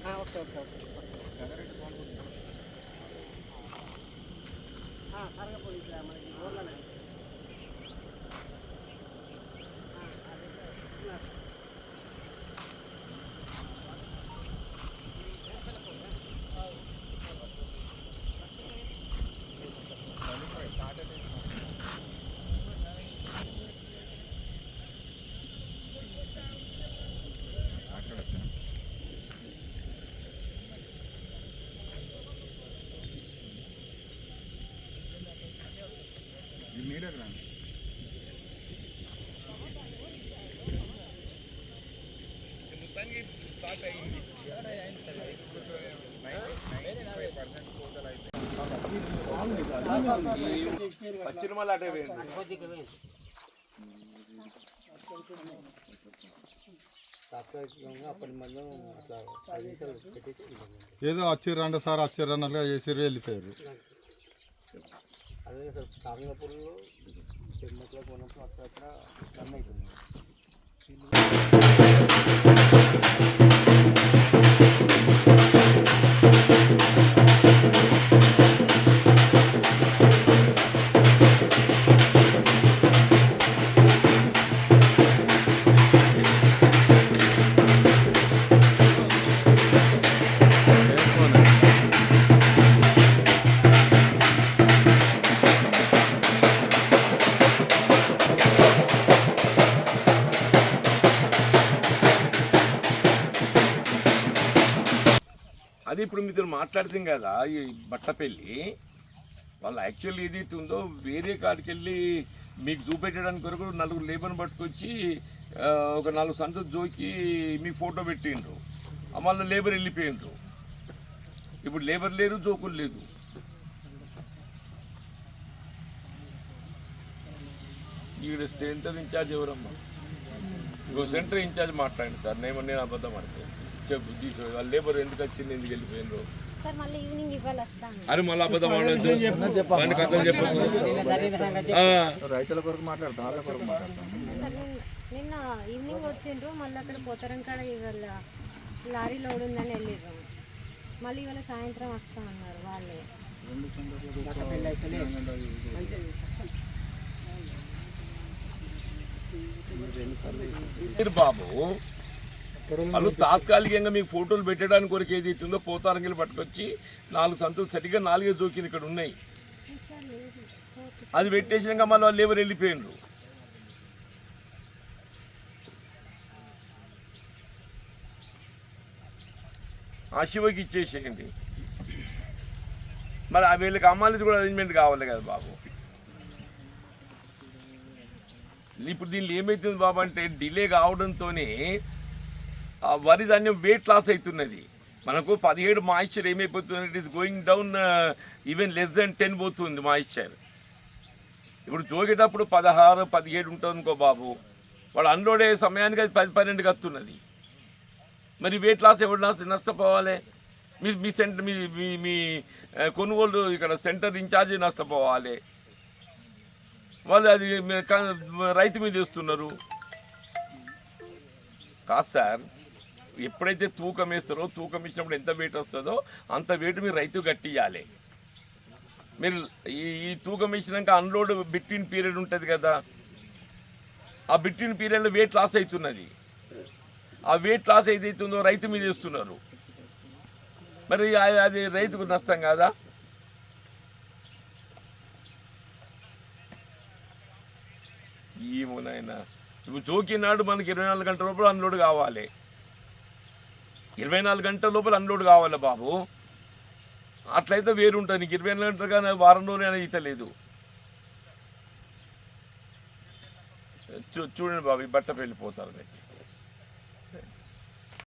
Okay okay okay కరగపూడి మనకి ఊర్లోనే ఏదో వచ్చిర్రంట సార్ వచ్చిర్రన్నట్లుగా చేసి వెళ్ళిపోయారు. అదే సార్ కారంగపూర్లో చెన్నట్లో కొన్నప్పుడు అక్కడ రన్ అవుతుంది. అది ఇప్పుడు మీతో మాట్లాడుతాం కదా, ఈ బట్టపల్లి వాళ్ళు యాక్చువల్లీ ఏదైతే ఉందో వేరే కాడికి వెళ్ళి మీకు చూపెట్టడానికి కొరకు 4 లేబర్ని పట్టుకొచ్చి ఒక 4 సంచులు జోకి మీకు ఫోటో పెట్టిండ్రు. మళ్ళీ లేబర్ వెళ్ళిపోయిండ్రు. ఇప్పుడు లేబర్ లేరు, జోకులు లేదు. ఈవిడ సెంటర్ ఇన్ఛార్జ్ ఎవరమ్మా? ఇంకో సెంటర్ ఇన్ఛార్జ్ మాట్లాడండి సార్. నేను అబద్ధం ఆడితే చెప్పు తీసు వాళ్ళ లేబర్ ఎందుకు వచ్చింది, ఎందుకు వెళ్ళిపోయినారు? అరే మళ్ళీ అబద్ధం ఆడలేదు. రైతుల కొరకు మాట్లాడతాం, వాళ్ళ కొరకు మాట్లాడతాం. నిన్న ఈవినింగ్ వచ్చిండ్రు, మళ్ళీ అక్కడ పోతరం కాడ ఇవాళ లారీ లోడ్ ఉందని వెళ్ళిర్రు. మళ్ళీ ఇవాళ సాయంత్రం వస్తా అన్నారు వాళ్ళే. బాబు వాళ్ళు తాత్కాలికంగా మీకు ఫోటోలు పెట్టడానికి కొరకు ఏది ఇస్తుందో పోతారంగిలు పట్టుకొచ్చి 4 సంతులు సరిగ్గా 4 జోకిలు ఇక్కడ ఉన్నాయి. అది పెట్టేసినాక మళ్ళీ వాళ్ళు ఎవరు వెళ్ళిపోయినరు. ఆ శివకి ఇచ్చేసేయండి. మరి ఆ వీళ్ళకి అమ్మాయిలది కూడా అరేంజ్మెంట్ కావాలి కదా బాబు. ఇప్పుడు దీనిలో ఏమవుతుంది బాబు అంటే డిలే కావడంతోనే వరి ధాన్యం వెయిట్ లాస్ అవుతున్నది. మనకు 17 మాయిశ్చర్ ఏమైపోతుంది, it is going down even less than 10 పోతుంది మాయిశ్చర్. ఇప్పుడు జోగేటప్పుడు 16, 17 ఉంటుంది అనుకో బాబు, వాడు అన్లోడ్ అయ్యే సమయానికి అది 10, 12 వస్తున్నది. మరి వెయిట్ లాస్ ఎవరు నష్టపోవాలి? మీ సెంటర్ మీ కొనుగోలు ఇక్కడ సెంటర్ ఇన్ఛార్జి నష్టపోవాలి. వాళ్ళు అది రైతు మీద ఇస్తున్నారు కాదు సార్. ఎప్పుడైతే తూకం వేస్తారో, తూకం ఇచ్చినప్పుడు ఎంత వెయిట్ వస్తుందో అంత వెయిట్ మీరు రైతు కట్టియాలి. మీరు ఈ తూకం వేసినాక అన్లోడ్ బిట్వీన్ పీరియడ్ ఉంటుంది కదా, ఆ బిట్వీన్ పీరియడ్లో వెయిట్ లాస్ అవుతున్నది. ఆ వెయిట్ లాస్ ఏదైతుందో రైతు మీద వేస్తున్నారు. మరి అది రైతుకు నష్టం కాదా? ఏమోనైనా ఇప్పుడు జోకినాడు మనకి 24 గంటల లోపల అన్లోడ్ కావాలి. 24 గంటల లోపల అన్లోడ్ కావాలి బాబు. అట్లయితే వేరు ఉంటుంది. నీకు 24 గంటలుగా వారం రోజులు అనేది ఇతలేదు. చూడండి బాబు, ఈ బట్ట వెళ్ళిపోతారు.